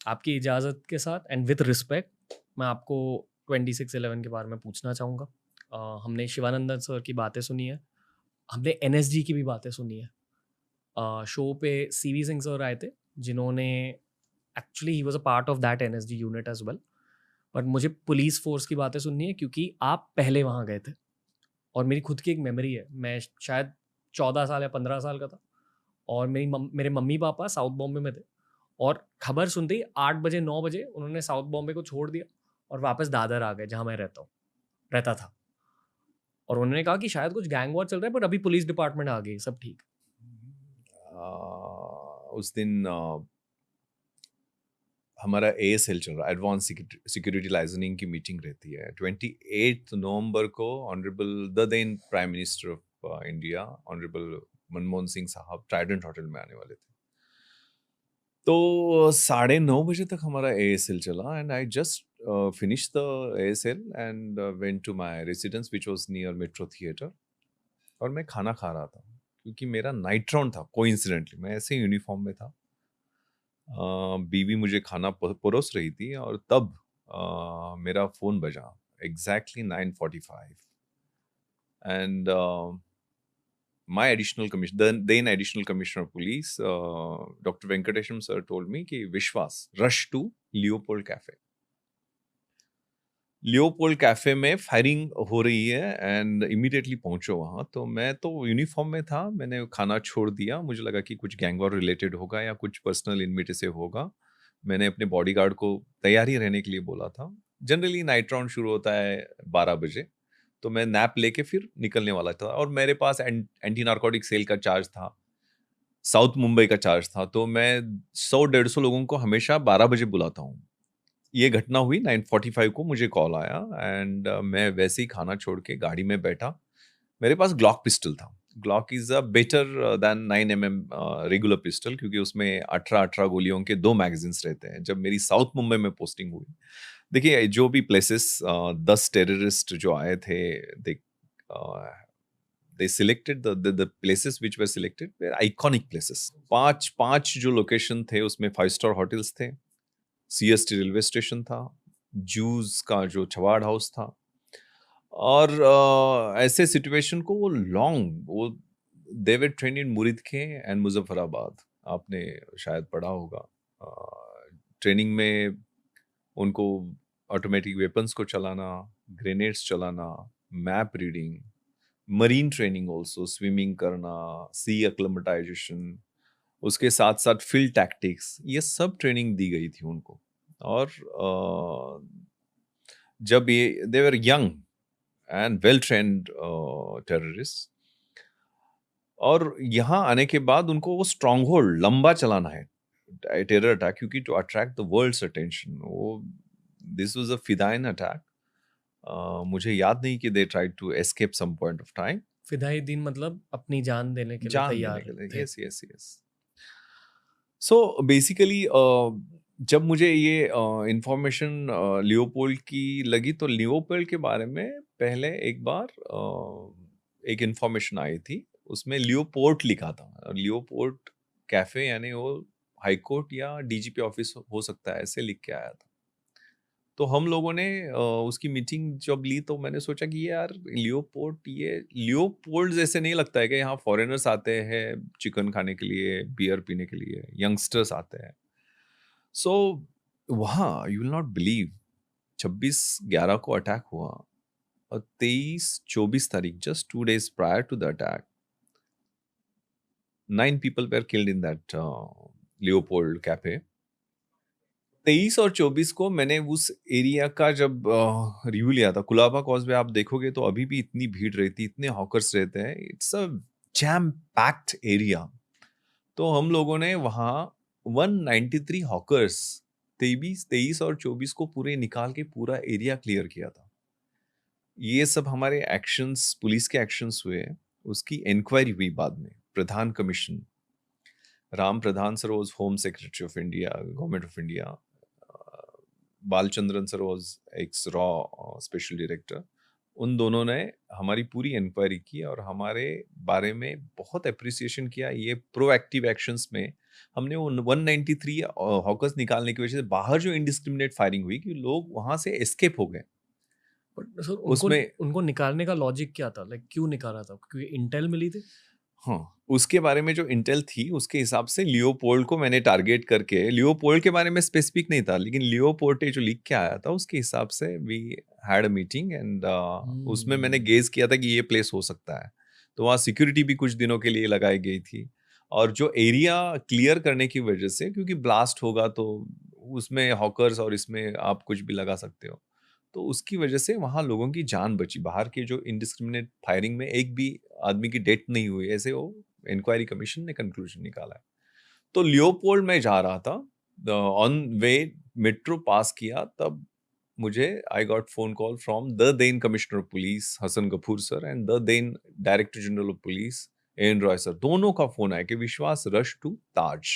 आपकी इजाज़त के साथ एंड विथ रिस्पेक्ट मैं आपको 26/11 के बारे में पूछना चाहूँगा। हमने शिवानंदन सर की बातें सुनी है, हमने एनएसजी की भी बातें सुनी है। शो पे सीवी सिंह सर आए थे, जिन्होंने actually he was a part of that NSG unit as well. But मुझे पुलिस फ़ोर्स की बातें सुननी है क्योंकि आप पहले वहाँ गए थे और मेरी खुद की एक मेमोरी है। मैं शायद 14 साल या 15 साल का था और मेरे मम्मी-पापा साउथ बॉम्बे में थे और खबर सुनते ही 8 बजे 9 बजे उन्होंने साउथ बॉम्बे को छोड़ दिया और वापस दादर आ गए जहाँ मैं रहता था। और उन्होंने कहा कि शायद कुछ गैंग वॉर चल रहा है बट अभी पुलिस डिपार्टमेंट आ गई, सब ठीक। उस दिन हमारा एएसएल चल रहा है, एडवांस सिक्योरिटी लाइजनिंग की मीटिंग रहती है 28 नवंबर को। Honourable the then prime minister of India honourable Manmohan Singh साहब ट्राइडेंट होटल में आने वाले थे। तो 9:30 बजे तक हमारा एएसएल चला and I just finish the ASL and went to my residence which was near Metro theatre. और मैं खाना खा रहा था क्योंकि मेरा नाइट राउंड था। कोइंसिडेंटली मैं ऐसे यूनिफॉर्म में था। बीवी मुझे खाना परोस रही थी और तब मेरा फ़ोन बजा exactly 9:45 and my additional commission then additional commissioner of police Dr. Venkatesham sir told me कि विश्वास rush to Leopold Cafe। Leopold cafe में फायरिंग हो रही है एंड इमीडिएटली पहुंचो वहां। तो मैं तो यूनिफॉर्म में था, मैंने खाना छोड़ दिया। मुझे लगा कि कुछ गैंग वॉर रिलेटेड होगा या कुछ पर्सनल इनमिटी से होगा। मैंने अपने बॉडीगार्ड को तैयारी रहने के लिए बोला था। जनरली नाइट राउंड शुरू होता है 12 बजे, तो मैं नैप लेके फिर निकलने वाला था और मेरे पास एंटी नार्कोटिक सेल का चार्ज था, साउथ मुंबई का चार्ज था। तो मैं 100-150 लोगों को हमेशा 12 बजे बुलाता हूँ। ये घटना हुई 9:45 को, मुझे कॉल आया एंड मैं वैसे ही खाना छोड़ के गाड़ी में बैठा। मेरे पास ग्लॉक पिस्टल था। Glock is a better than 9 MM regular pistol, क्योंकि उसमें 18-18 गोलियों के 2 मैगज़ीन्स रहते हैं। जब मेरी साउथ मुंबई में पोस्टिंग हुई, देखिए जो भी प्लेसेस 10 टेररिस्ट जो आए थे, they a, they selected the places which were selected were iconic places. 5 जो लोकेशन थे उसमें 5 स्टार होटल्स थे, सीएसटी रेलवे स्टेशन था, जूस का जो छवाड़ हाउस था। और ऐसे सिचुएशन को वो दे वर ट्रेन्ड इन मुरिदखे एंड मुजफ्फराबाद। आपने शायद पढ़ा होगा। ट्रेनिंग में उनको ऑटोमेटिक वेपन्स को चलाना, ग्रेनेड्स चलाना, map reading, marine training also, swimming करना, सी एक्लिमेटाइजेशन, उसके साथ-साथ फील्ड टैक्टिक्स, ये सब ट्रेनिंग दी गई थी उनको। और जब ये they were young and well trained terrorist, और यहाँ आने के बाद उनको वो स्ट्रॉन्ग होल्ड लंबा चलाना है, टेरर अटैक, क्योंकि to attract the world's attention. वो दिस वाज अ फिदाइन अटैक। मुझे याद नहीं कि they tried to escape some point of time. फिदाई दिन मतलब अपनी जान देने के लिए जान देने तैयार के लिए, थे। Yes yes yes. So basically जब मुझे ये इंफॉर्मेशन लियोपोल्ड की लगी, तो लियोपोल्ड के बारे में पहले एक बार एक इंफॉर्मेशन आई थी। उसमें लियोपोर्ट लिखा था, और लियोपोर्ट कैफे यानी वो हाई कोर्ट या डीजीपी ऑफिस हो सकता है, ऐसे लिख के आया था। तो हम लोगों ने उसकी मीटिंग जब ली, तो मैंने सोचा कि ये यार लियोपोल्ड, ये लियोपोल्ड जैसे नहीं लगता है कि यहाँ फॉरेनर्स आते हैं चिकन खाने के लिए, बियर पीने के लिए, यंगस्टर्स आते हैं। सो वहाँ यू विल नॉट बिलीव, 26/11 को अटैक हुआ और 23-24 तारीख, just 2 days prior to the attack, 9 people were killed in that Leopold Cafe. 23 और 24 को मैंने उस एरिया का जब रिव्यू लिया था, कुलाबा कॉज़वे आप देखोगे तो अभी भी इतनी भीड़ रहती, इतने हॉकर्स रहते हैं, it's a jam packed area. तो हम लोगों ने वहाँ 193 हॉकर्स 23 और 24 को पूरे निकाल के पूरा एरिया क्लियर किया था। ये सब हमारे एक्शंस, पुलिस के एक्शंस हुए। उसकी इंक्वायरी हुई बाद में, Pradhan commission Ram Pradhan sir was home secretary of India, government of India. Balachandran sir was ex रॉ स्पेशल डायरेक्टर। उन दोनों ने हमारी पूरी इंक्वायरी की और हमारे बारे में बहुत अप्रिसिएशन किया। ये प्रोएक्टिव एक्शंस में हमने वो 193 हॉकर्स निकालने की वजह से बाहर जो इंडिस्क्रिमिनेट फायरिंग हुई कि लोग वहां से एस्केप हो गए। बट सर उनको उसमें उनको निकालने का लॉजिक क्या था? लाइक क्यों निकाला था? क्योंकि इंटेल मिली थी? हाँ, उसके बारे में जो इंटेल थी उसके हिसाब से लियोपोल्ड को मैंने टारगेट करके, लियोपोल्ड के बारे में स्पेसिफिक नहीं था लेकिन लियोपोल्टे जो लिख के आया था उसके हिसाब से we had a meeting and उसमें मैंने गेस किया था कि ये प्लेस हो सकता है। तो वहाँ सिक्योरिटी भी कुछ दिनों के लिए लगाई गई थी और जो एरिया क्लियर करने की वजह से, क्योंकि ब्लास्ट होगा तो उसमें हॉकर्स और इसमें आप कुछ भी लगा सकते हो, तो उसकी वजह से वहाँ लोगों की जान बची। बाहर की जो इंडिस्क्रिमिनेट फायरिंग में एक भी आदमी की डेथ नहीं हुई, ऐसे वो इंक्वायरी कमीशन ने कंक्लूजन निकाला है। तो लियोपोल्ड में जा रहा था, ऑन वे मेट्रो पास किया, तब मुझे I got phone call from the then commissioner of police Hasan Gafoor sir and the then director general of police N Roy sir. दोनों का फोन आया कि विश्वास रश टू ताज।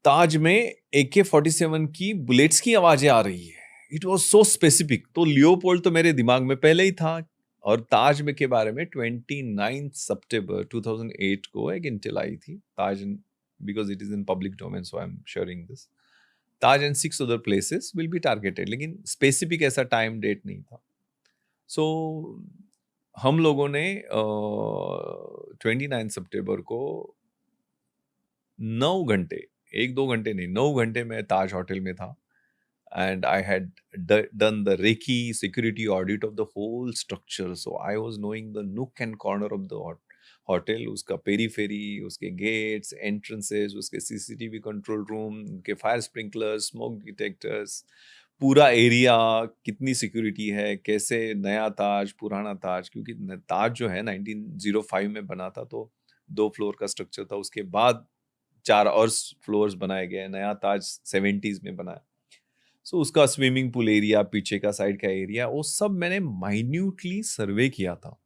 ताज में AK-47 की बुलेट्स की आवाजें आ रही है। It was so specific. तो लियोपोल्ड तो मेरे दिमाग में पहले ही था और ताज में के बारे में 29 सितंबर 2008 को एक इंटेल आई थी। Taj, because it is in public domain so I am sharing this. Taj and 6 other places will be targeted, लेकिन स्पेसिफिक ऐसा टाइम डेट नहीं था। सो हम लोगों ने 29 सितंबर को 9 घंटे, 1-2 घंटे नहीं, 9 घंटे मैं ताज होटल में था and I had done the Reiki security audit of the whole structure. So I was knowing the nook and corner of the hotel, उसका पेरीफेरी, उसके गेट्स, एंट्रेंसेस, उसके CCTV कंट्रोल रूम, उनके फायर स्प्रिंकलर्स, स्मोक डिटेक्टर्स, पूरा area, कितनी security है, कैसे नया ताज, पुराना ताज, क्योंकि ताज जो है 1905 में बना था, तो 2 फ्लोर का स्ट्रक्चर था। उसके बाद 4 और फ्लोर्स बनाए गए। नया ताज 70s में बना। सो उसका स्विमिंग पूल एरिया, पीछे का साइड का एरिया, वो सब मैंने माइन्यूटली सर्वे किया था।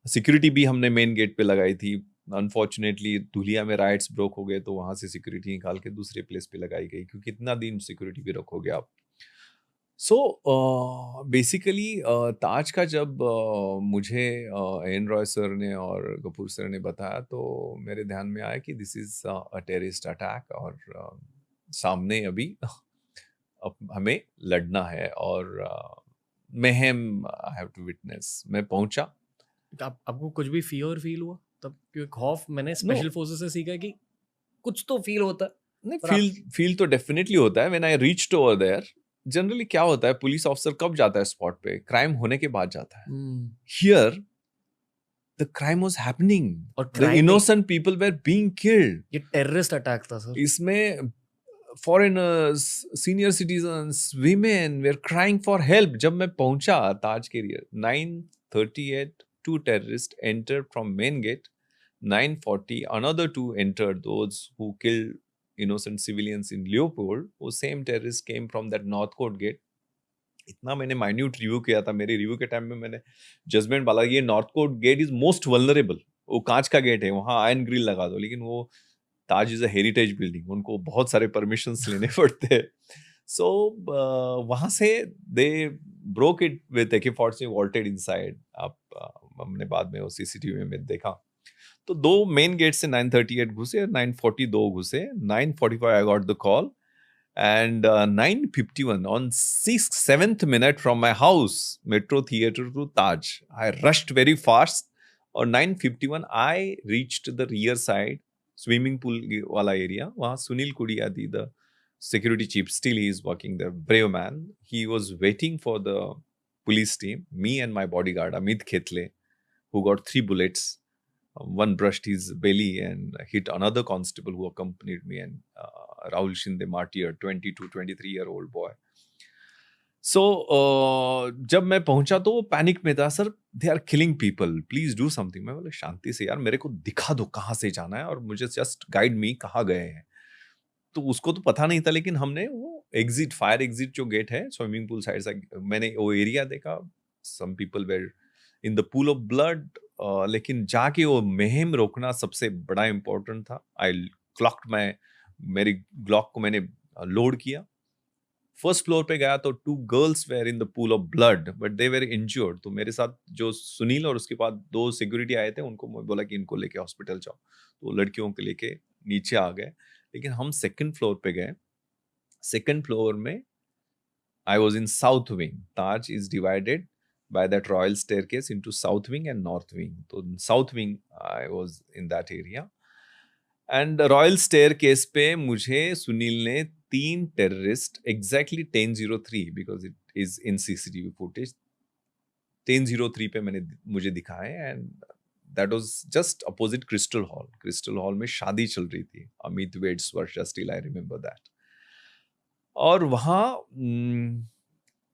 सिक्योरिटी भी हमने मेन गेट पे लगाई थी। अनफॉर्चुनेटली धुलिया में राइट्स ब्रोक हो गए तो वहां से सिक्योरिटी निकाल के दूसरे प्लेस पे लगाई गई, क्योंकि इतना दिन सिक्योरिटी भी रखोगे आप। सो बेसिकली ताज का जब मुझे एन रॉय सर ने और कपूर सर ने बताया तो मेरे ध्यान में आया कि this is a terrorist attack और सामने अभी अब हमें लड़ना है और mayhem I have to witness. मैं पहुंचा। आपको कुछ भी फियर फील हुआ तब? क्योंकि खौफ मैंने नो, स्पेशल फोर्सेस से सीखा है कि कुछ तो फील होता है। नहीं, पर आप फील फील तो डेफिनेटली होता है। When I reached over there, generally क्या होता है, पुलिस ऑफिसर कब जाता है स्पॉट पे? क्राइम होने के बाद जाता है। Here the crime was happening, और द क्राइम नहीं, innocent people were being killed. ये टेररिस्ट अटैक था सर। इसमें foreigners, senior citizens, women were crying for help. जब मैं पहुंचा ताज के लिए 9:38, 2 terrorists entered from main gate. 9:40, another 2 entered, those who killed innocent civilians in Leopold. वो same terrorists came from that North Court gate. इतना मैंने minute review किया था। मेरे रिव्यू के टाइम में मैंने जजमेंट वाला, ये north court gate is most vulnerable. वो कांच का गेट है, वहां आयरन ग्रिल लगा दो, लेकिन वो ताज इज अ हेरिटेज बिल्डिंग, उनको बहुत सारे परमिशंस लेने पड़ते हैं। सो वहां से they broke it with AK-47 vaulted inside. आप हमने बाद में वो CCTV में देखा। तो 2 मेन गेट से 9:38 घुसे, 9:40 2 घुसे, 9:45 I got the call and 9:51 on 7th minute from my house, Metro Theatre to Taj, I rushed very fast. और 9:51 I reached the rear side, swimming pool वाला area. वहाँ Sunil कुडियादी, the security chief, still he is working there, brave man. He was waiting for the police team, me and my bodyguard Amit Khetle, who got 3 bullets. One brushed his belly and hit another constable who accompanied me, and Rahul Shinde, martyr, 22-23-year-old boy. So जब मैं पहुंचा तो वो panic में था। Sir, they are killing people, please do something. मैं बोले शांति से यार, मेरे को दिखा दो कहाँ से जाना है और मुझे जस्ट गाइड मी कहाँ गए हैं। तो उसको तो पता नहीं था, लेकिन हमने वो एग्जिट, फायर एग्जिट जो गेट है स्विमिंग पूल साइड से, मैंने वो एरिया देखा। Some people were in the pool of blood. लेकिन जाके वो मुहिम रोकना सबसे बड़ा इंपॉर्टेंट था। आई क्लॉक्ड मेरी ग्लॉक को मैंने लोड किया, फर्स्ट फ्लोर पे गया तो 2 girls were in the pool of blood but they were injured. तो मेरे साथ जो सुनील और उसके बाद 2 सिक्योरिटी आए थे, उनको मैं बोला कि इनको लेके हॉस्पिटल जाओ। तो वो लड़कियों को लेके नीचे आ गए। लेकिन हम सेकंड फ्लोर पे गए। सेकंड फ्लोर में I was in south wing. Taj is divided by that royal staircase into south wing and north wing. So in south wing, I was in that area. And royal staircase पे मुझे सुनील ने 3 terrorist exactly 10:03 because it is in CCTV footage 10:03 पे मुझे दिखाए। And that was just opposite Crystal Hall. Crystal Hall में शादी चल रही थी, Amit weds Varsha, still I remember that. और वहाँ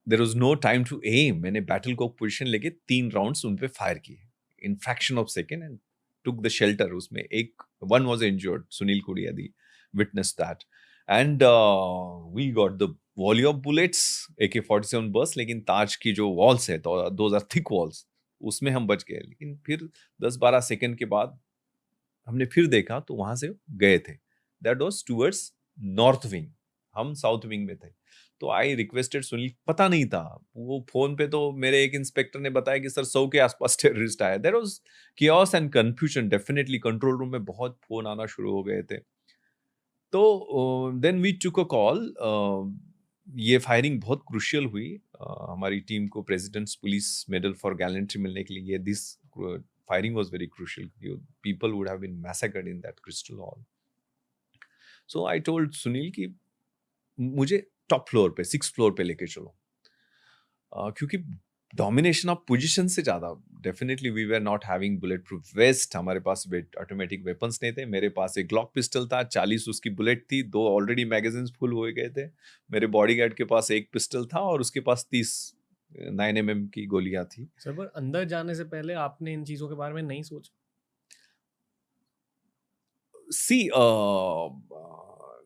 there was no time to aim. मैंने बैटल को पोजीशन लेके 3 राउंड्स उन पे फायर किए in fraction of second and took the shelter। उसमें एक one was injured, Sunil Kudiadi witnessed that, and we got the volley of bullets, AK-47 burst। लेकिन ताज की जो walls है, तो those are thick walls, उसमें हम बच गए। लेकिन फिर 10-12 सेकंड के बाद हमने फिर देखा तो वहां से गए थे। That was towards north wing, हम साउथ विंग में थे। तो आई रिक्वेस्टेड सुनील, पता नहीं था वो फोन पे, तो मेरे एक इंस्पेक्टर ने बताया कि सर 100 के आसपास टेररिस्ट आए। There was chaos and confusion. Definitely control room में बहुत फोन आना शुरू हो गए थे। तो then we took a call. ये फायरिंग बहुत क्रूशियल हुई। हमारी टीम को president's police medal for gallantry मिलने के लिए। This firing was very crucial. People would have been massacred in that Crystal Hall. So I told Sunil कि मुझे टॉप फ्लोर पे 6th फ्लोर पे लेके चलो। क्योंकि डोमिनेशन ऑफ पोजीशन से ज्यादा definitely we were not having bullet proof vest. हमारे पास ऑटोमेटिक वेपन्स नहीं थे। मेरे पास एक ग्लॉक पिस्टल था, 40 उसकी बुलेट थी, 2 ऑलरेडी मैगजीन्स फुल हो गए थे। मेरे बॉडीगार्ड के पास एक पिस्टल था और उसके पास 30 9mm की गोलियां थी। सर, पर अंदर जाने से पहले आपने इन चीजों के बारे में नहीं सोचा? सी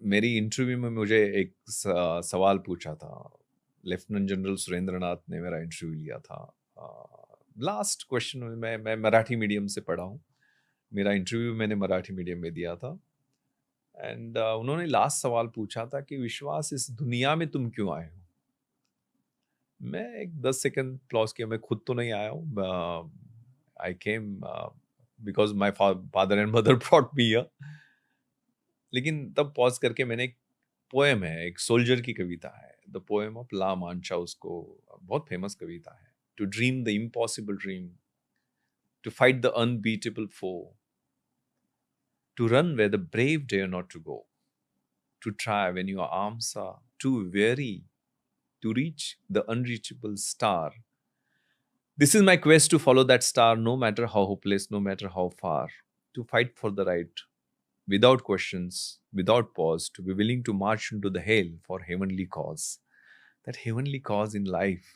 मेरी इंटरव्यू में मुझे एक सवाल पूछा था। लेफ्टिनेंट जनरल सुरेंद्र नाथ ने मेरा इंटरव्यू लिया था। लास्ट क्वेश्चन में, मैं मराठी मीडियम से पढ़ा हूँ, मेरा इंटरव्यू मैंने मराठी मीडियम में दिया था। एंड उन्होंने लास्ट सवाल पूछा था कि विश्वास, इस दुनिया में तुम क्यों आए हो? मैं एक 10 सेकंड पॉज किया। मैं खुद तो नहीं आया हूँ। I came because my father and mother brought me here. लेकिन तब पॉज करके मैंने एक पोएम है, एक सोल्जर की कविता है, the poem of La Mancha, उसको बहुत फेमस कविता है। To dream the impossible dream, to fight the unbeatable foe, to run where the brave dare not to go, to try when your arms are too weary, to reach the unreachable star. This is my quest to follow that star, no matter how hopeless, no matter how far, to fight for the right, without questions, without pause, to be willing to march into the hell for heavenly cause. That heavenly cause in life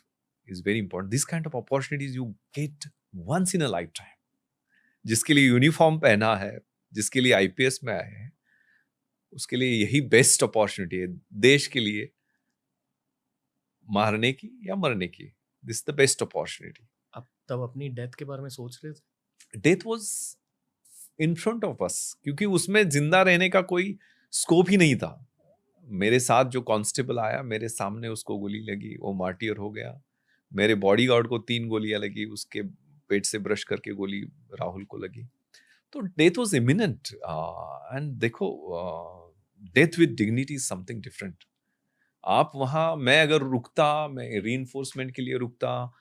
is very important. This kind of opportunities you get once in a lifetime. जिसके लिए uniform पहना है, जिसके लिए IPS में आए हैं, उसके लिए यही बेस्ट अपॉर्चुनिटी है, देश के लिए मारने की या मरने की। This the best opportunity. आप तब अपनी डेथ के बारे में सोच रहे थे? Death was in front of us, क्योंकि उसमें जिंदा रहने का कोई स्कोप ही नहीं था। मेरे साथ जो कांस्टेबल आया, मेरे सामने उसको गोली लगी, वो मार्टियर हो गया। मेरे बॉडीगार्ड को 3 गोलियां लगी, उसके पेट से ब्रश करके गोली राहुल को लगी। तो डेथ वॉज इमिनेंट। एंड देखो, death with dignity is something different. आप वहां, मैं अगर रुकता, मैं रीइंफोर्समेंट के लिए रुकता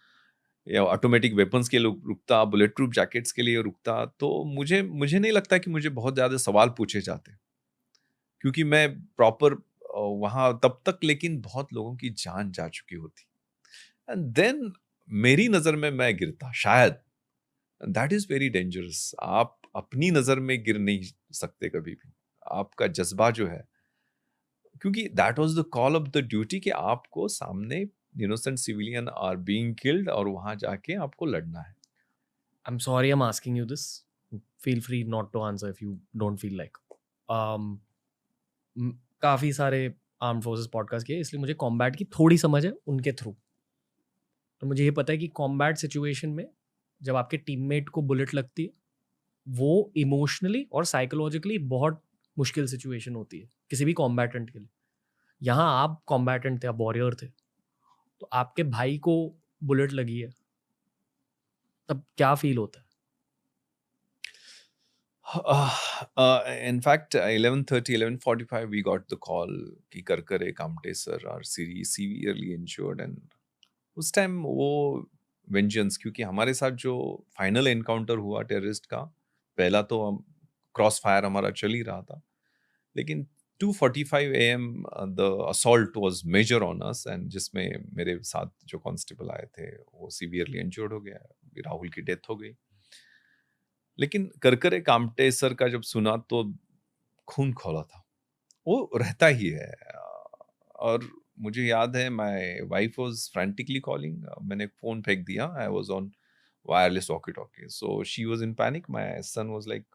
या ऑटोमेटिक वेपन्स के लिए रुकता, बुलेट प्रूफ जैकेट्स के लिए रुकता, तो मुझे नहीं लगता कि मुझे बहुत ज्यादा सवाल पूछे जाते, क्योंकि मैं प्रॉपर वहां तब तक, लेकिन बहुत लोगों की जान जा चुकी होती। एंड देन मेरी नजर में मैं गिरता शायद। That is very dangerous. आप अपनी नजर में गिर नहीं सकते कभी भी। आपका जज्बा जो है, क्योंकि that was the call of the duty कि आपको सामने innocent civilian are being killed और वहां जाके आपको लड़ना है। I'm sorry I'm asking you this. Feel free not to answer if you don't feel like. काफ़ी सारे आर्म फोर्सेस पॉडकास्ट किए, इसलिए मुझे कॉम्बैट की थोड़ी समझ है उनके थ्रू। तो मुझे ये पता है कि कॉम्बैट सिचुएशन में जब आपके टीममेट को बुलेट लगती है, वो इमोशनली और साइकोलॉजिकली बहुत मुश्किल सिचुएशन होती है किसी भी कॉम्बैटेंट के लिए। यहाँ आप कॉम्बैटेंट थे, आप वॉरियर थे, तो आपके भाई को बुलेट लगी है, तब क्या फील होता है? In fact, 11:30, 11:45, we got the call कि Karkare Kamte sir are severely injured, and उस टाइम वो वेंजेंस, क्योंकि हमारे साथ जो फाइनल एनकाउंटर हुआ टेररिस्ट का, पहला तो हम क्रॉस फायर हमारा चल ही रहा था, लेकिन 2:45 AM the assault was major on us, and जिसमें मेरे साथ जो कांस्टेबल आए थे वो सीवियरली इंजर्ड हो गया, राहुल की डेथ हो गई। लेकिन करकरे कामटे सर का जब सुना तो खून खौला था, वो रहता ही है। और मुझे याद है my wife was frantically calling, मैंने फोन फेंक दिया, I was on wireless walkie talkie, so she was in panic, my son was like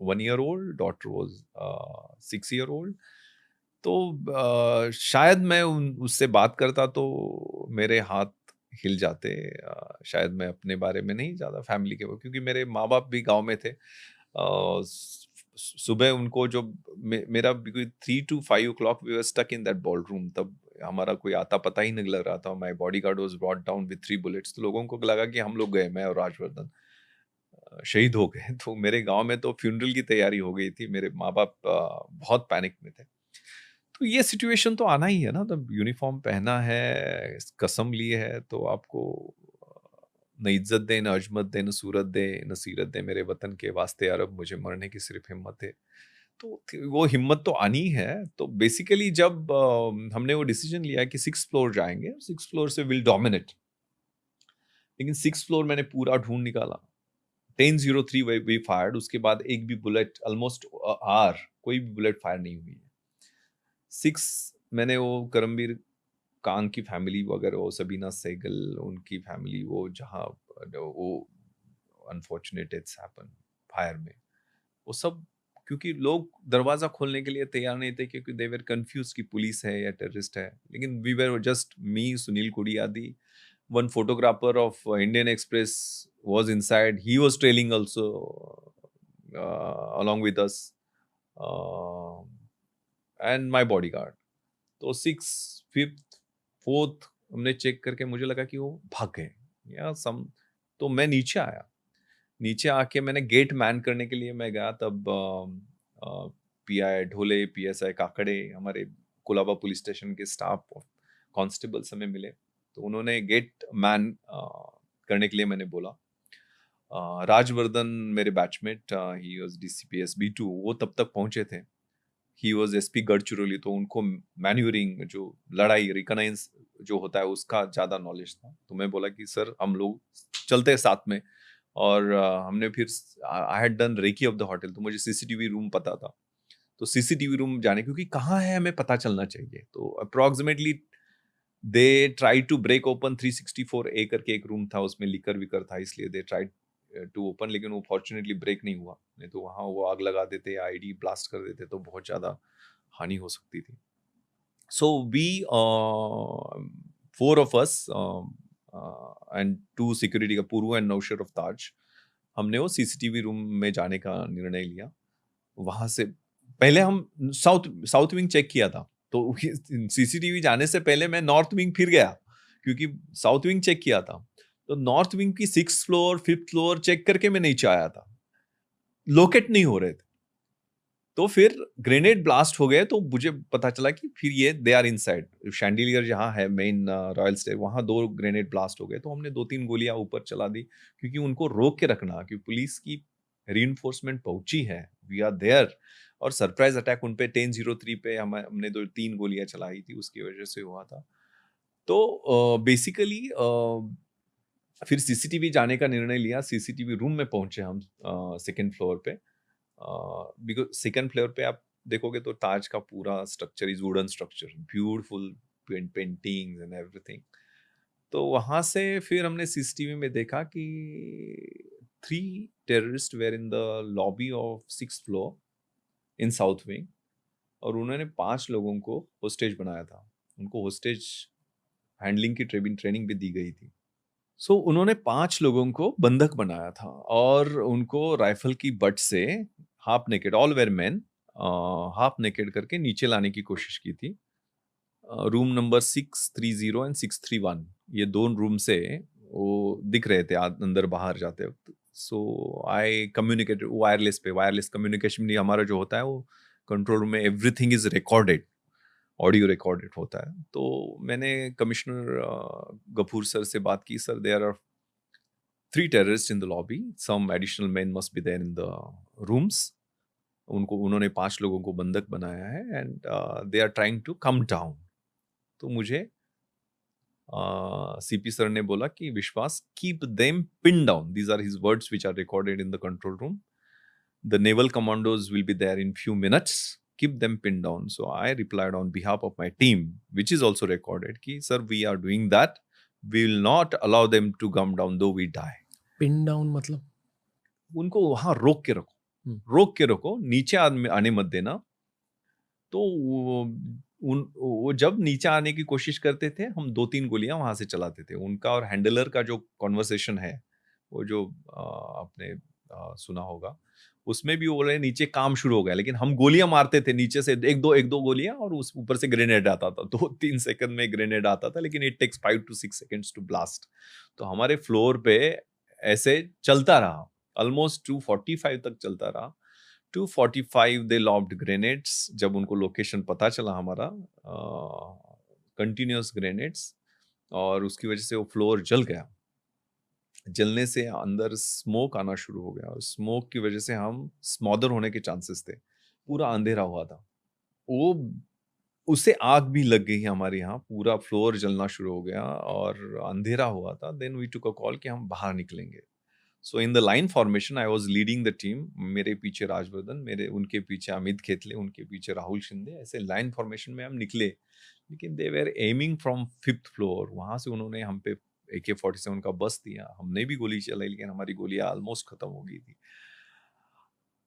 1 year old, daughter was 6 year old। तो शायद मैं उससे बात करता तो मेरे हाथ हिल जाते, शायद मैं अपने बारे में नहीं ज़्यादा फैमिली के, क्योंकि मेरे माँ बाप भी गांव में थे। सुबह उनको जो मेरा 3 to 5 o'clock we were stuck in that ballroom, तब हमारा कोई आता पता ही नहीं लग रहा था। My bodyguard was brought down with 3 bullets, तो लोगों को लगा कि हम लोग गए, मैं और राजवर्धन शहीद हो गए। तो मेरे गांव में तो फ्यूनरल की तैयारी हो गई थी, मेरे माँ बाप बहुत पैनिक में थे। तो ये सिचुएशन तो आना ही है ना, तब यूनिफॉर्म पहना है, कसम ली है, तो आपको न इज्जत दे, न अजमत दे, न सूरत दे, न सीरत दे, मेरे वतन के वास्ते अरब, मुझे मरने की सिर्फ हिम्मत है। तो वो हिम्मत तो आनी है। तो बेसिकली जब हमने वो डिसीजन लिया कि 6th फ्लोर जाएंगे, 6th फ्लोर से विल डोमिनेट, लेकिन 6th फ्लोर मैंने पूरा ढूंढ निकाला। 10:03 वी फायर्ड, उसके बाद एक भी बुलेट ऑलमोस्ट आर कोई भी बुलेट फायर नहीं हुई है। 6 मैंने वो करमवीर कांग की फैमिली वगैरह, वो सबीना सहगल, उनकी फैमिली, वो जहाँ वो अनफॉर्चुनेट डेथ्स हैपन फायर में, वो सब क्योंकि लोग दरवाजा खोलने के लिए तैयार नहीं थे, क्योंकि दे वर कंफ्यूज कि पुलिस है या टेररिस्ट है। लेकिन we were just me, Sunil Kudiyadi, one photographer of Indian Express was inside. He was trailing also along with us, uh, and my bodyguard. तो 6th, 5th, 4th हमने चेक करके मुझे लगा कि वो भाग गए या सम। तो मैं नीचे आया, नीचे आके मैंने गेट मैन करने के लिए मैं गया, तब पीआई ढोले, पीएसआई काकड़े, हमारे कुलाबा पुलिस स्टेशन के स्टाफ कांस्टेबल्स हमें मिले, तो उन्होंने गेट मैन करने के लिए मैंने बोला। राजवर्धन मेरे बैचमेट, ही वाज डीसीपीएस B2, वो तब तक पहुंचे थे। ही वाज एसपी गढ़चिरौली, तो उनको मैन्यूरिंग, जो लड़ाई रिकनाइंस जो होता है, उसका ज्यादा नॉलेज था। तो मैं बोला कि सर हम लोग चलते हैं साथ में, और हमने फिर I had done recce of the hotel, तो मुझे सीसीटीवी रूम पता था। तो सीसीटीवी रूम जाने, क्योंकि कहाँ है हमें पता चलना चाहिए, तो approximately they try to break open 364A करके एक रूम था, उसमें लिकर विकर था, इसलिए दे ट्राई टू ओपन, लेकिन वो फॉर्चुनेटली ब्रेक नहीं हुआ, नहीं तो वहाँ वो आग लगा देते, आईडी ब्लास्ट कर देते, तो बहुत ज़्यादा हानि हो सकती थी। So we 4 of us and 2 security का, पूर्व एंड नौशर ऑफ ताज, हमने वो सीसीटीवी रूम में जाने का निर्णय लिया। वहां से पहले हम साउथ साउथ विंग चेक किया था, तो सीसीटीवी जाने से पहले मैं नॉर्थ विंग फिर गया, क्योंकि साउथ विंग चेक किया था। तो नॉर्थ विंग की 6th floor 5th floor check करके मैं नीचे आया था, लोकेट नहीं हो रहे थे। तो फिर ग्रेनेड ब्लास्ट हो गए, तो मुझे पता चला कि फिर ये दे आर इनसाइड शैंडिलियर, जहाँ है मेन रॉयल स्टे, वहां 2 ग्रेनेड ब्लास्ट हो गए। तो हमने 2-3 गोलियां ऊपर चला दी, क्योंकि उनको रोक के रखना, कि पुलिस की रीइंफोर्समेंट पहुंची है, वी आर देयर। और सरप्राइज अटैक उन पे 10:03 पे हमने 2-3 गोलियां चलाई थी, उसकी वजह से हुआ था। तो बेसिकली फिर सीसीटीवी जाने का निर्णय लिया, सीसीटीवी रूम में पहुंचे हम 2nd फ्लोर पे। बिकॉज 2nd फ्लोर पे आप देखोगे तो ताज का पूरा structure is wooden structure, beautiful paintings and everything. तो वहां से फिर हमने सीसीटीवी में देखा कि 3 terrorist were in the lobby of 6th floor in south wing, और उन्होंने 5 लोगों को होस्टेज बनाया था। उनको होस्टेज हैंडलिंग की ट्रेनिंग भी दी गई थी। सो उन्होंने 5 लोगों को बंधक बनाया था, और उनको राइफल की बट से, half naked, all where main, half naked करके नीचे लाने की कोशिश की थी। रूम नंबर 630 एंड 631, ये 2 रूम से वो दिख रहे थे अंदर बाहर जाते वक्त। सो आई कम्युनिकेटेड वायरलेस पे, वायरलेस कम्युनिकेशन में हमारा जो होता है वो कंट्रोल रूम में everything is recorded, audio recorded होता है। तो मैंने कमिश्नर गफूर सर से बात की, sir there are 3 terrorists in the lobby, some additional men must be there in the rooms. उन्होंने 5 लोगों को बंधक बनाया है and they are trying to come down. तो मुझे सीपी सर ने बोला कि Vishwas, keep them pin down, these are his words which are recorded in the control room, the naval commandos will be there in few minutes, keep them pin down. So I replied on behalf of my team which is also recorded कि sir we are doing that, we will not allow them to come down दो we die. Pin down मतलब? उनको वहां रोक के रखो, रोक के रखो, नीचे आने मत देना। तो वो जब नीचे आने की कोशिश करते थे, हम 2-3 गोलियां वहां से चलाते थे। उनका और हैंडलर का जो कॉन्वर्सेशन है, वो जो आपने सुना होगा, उसमें भी वो बोले नीचे काम शुरू हो गया, लेकिन हम गोलियां मारते थे नीचे से, एक दो गोलियां, और उस ऊपर से ग्रेनेड आता था। 2-3 सेकंड में ग्रेनेड आता था, लेकिन it takes 5 to 6 seconds to blast. तो हमारे फ्लोर पे ऐसे चलता रहा, ऑलमोस्ट 2:45 तक चलता रहा। 2:45 दे लॉब्ड ग्रेनेड्स। जब उनको लोकेशन पता चला हमारा, कंटिन्यूअस ग्रेनेड्स, और उसकी वजह से वो फ्लोर जल गया। जलने से अंदर स्मोक आना शुरू हो गया, और स्मोक की वजह से हम स्मॉदर होने के चांसेस थे। पूरा अंधेरा हुआ था। वो उससे आग भी लग गई हमारे यहाँ, पूरा फ्लोर जलना शुरू हो गया और अंधेरा हुआ था। Then we took a call कि हम बाहर निकलेंगे। So in the line formation I was leading the team. मेरे पीछे राजवर्धन, मेरे उनके पीछे अमित खेतले, उनके पीछे राहुल शिंदे। ऐसे लाइन फॉर्मेशन में हम निकले, लेकिन they were aiming from 5th floor. वहां से उन्होंने हम पे AK-47 का बस दिया। हमने भी गोली चलाई, लेकिन हमारी गोलियां ऑलमोस्ट खत्म हो गई थी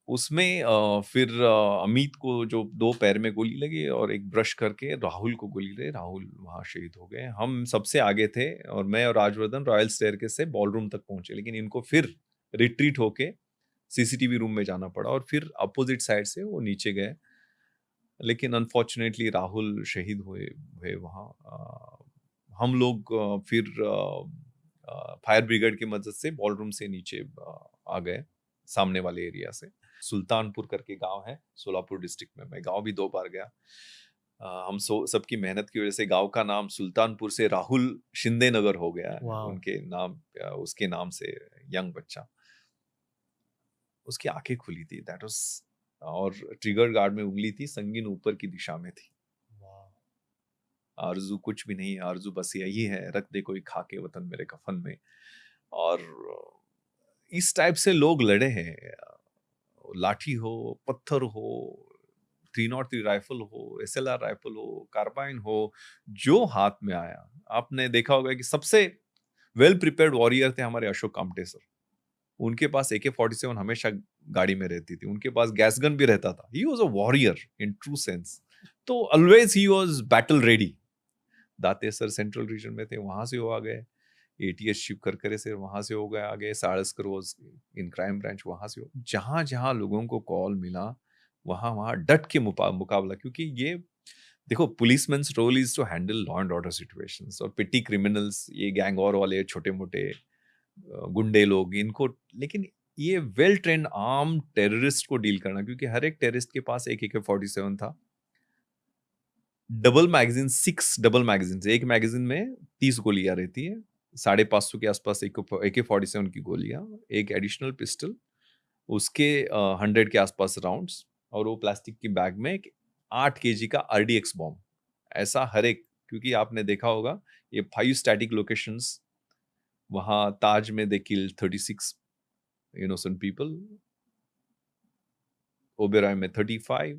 उसमें। फिर अमित को जो 2 पैर में गोली लगी, और एक ब्रश करके राहुल को गोली लगी। राहुल वहां शहीद हो गए। हम सबसे आगे थे, और मैं और राजवर्धन रॉयल स्टेयरकेस से बॉलरूम तक पहुंचे, लेकिन इनको फिर रिट्रीट होके सीसीटीवी रूम में जाना पड़ा, और फिर अपोजिट साइड से वो नीचे गए। लेकिन अनफॉर्चुनेटली राहुल शहीद हुए वहाँ। हम लोग फिर फायर ब्रिगेड की मदद से बॉलरूम से नीचे आ गए, सामने वाले एरिया से। सुल्तानपुर करके गांव है सोलापुर डिस्ट्रिक्ट में। मैं गांव भी 2 बार गया। हम सबकी मेहनत की वजह से गांव का नाम सुल्तानपुर से राहुल शिंदे नगर हो गया है, वाह। उनके नाम, उसके नाम से। यंग बच्चा, उसकी आंखें खुली थी, दैट वाज। और ट्रिगर गार्ड में उंगली थी, संगीन ऊपर की दिशा में थी। आरजू कुछ भी नहीं, आरजू बस यही है, रख दे कोई खाके वतन मेरे कफन में। और इस टाइप से लोग लड़े हैं। लाठी हो, पत्थर हो, 303 राइफल हो, SLR राइफल हो, कार्बाइन हो, जो हाथ में आया। आपने देखा होगा कि सबसे वेल प्रिपेयर्ड वॉरियर थे हमारे अशोक कामटे सर। उनके पास AK-47 हमेशा गाड़ी में रहती थी, उनके पास गैस गन भी रहता था। He was a warrior in true sense. तो always he was battle ready. Date sir central region में थे, वहां से वो आ गए। ATS शिव करकरे से वहां से हो गए आगे। साड़स्कर वॉज इन क्राइम ब्रांच, वहां से जहां जहां लोगों को कॉल मिला, वहां वहां डट के मुकाबला। क्योंकि ये देखो, policeman's role is to handle law and order situations, और पिटी क्रिमिनल्स, ये गैंग वॉर वाले छोटे मोटे गुंडे लोग, इनको। लेकिन ये वेल ट्रेंड आर्म टेररिस्ट को डील करना, क्योंकि हर एक टेररिस्ट के पास एक AK-47 था। डबल मैगजीन, 6 डबल मैगजीन, एक मैगजीन में 30 गोलियां रहती है। 550 के आसपास AK-47 की गोलियां, एक एडिशनल पिस्टल, उसके 100 के आसपास राउंड्स, और वो प्लास्टिक की बैग में एक 8 kg का RDX बॉम्ब। ऐसा हर एक, क्योंकि आपने देखा होगा ये 5 स्टैटिक लोकेशंस। वहां ताज में दे किल 36 innocent people, ओबेरॉय में 35,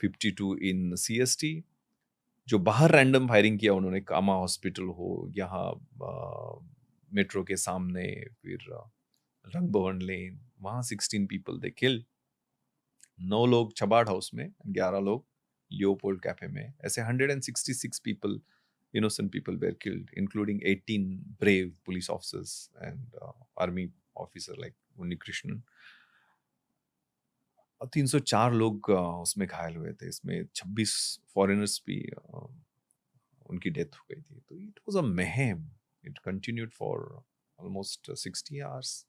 52 इन CST। जो बाहर रैंडम फायरिंग किया उन्होंने, कामा हॉस्पिटल हो, यहाँ मेट्रो के सामने, फिर रंग भवन लेन, वहां 16 पीपल दे किल। 9 लोग चबाड़ हाउस में, 11 लोग लियोपोल्ड कैफे में। ऐसे 166 people, innocent people were killed, including 18 brave police officers and army officer like Unni Krishnan. 304 लोग उसमें घायल हुए थे। इसमें 26 फॉरेनर्स भी उनकी डेथ हो गई थी। तो it was a mayhem. It continued for almost 60 hours.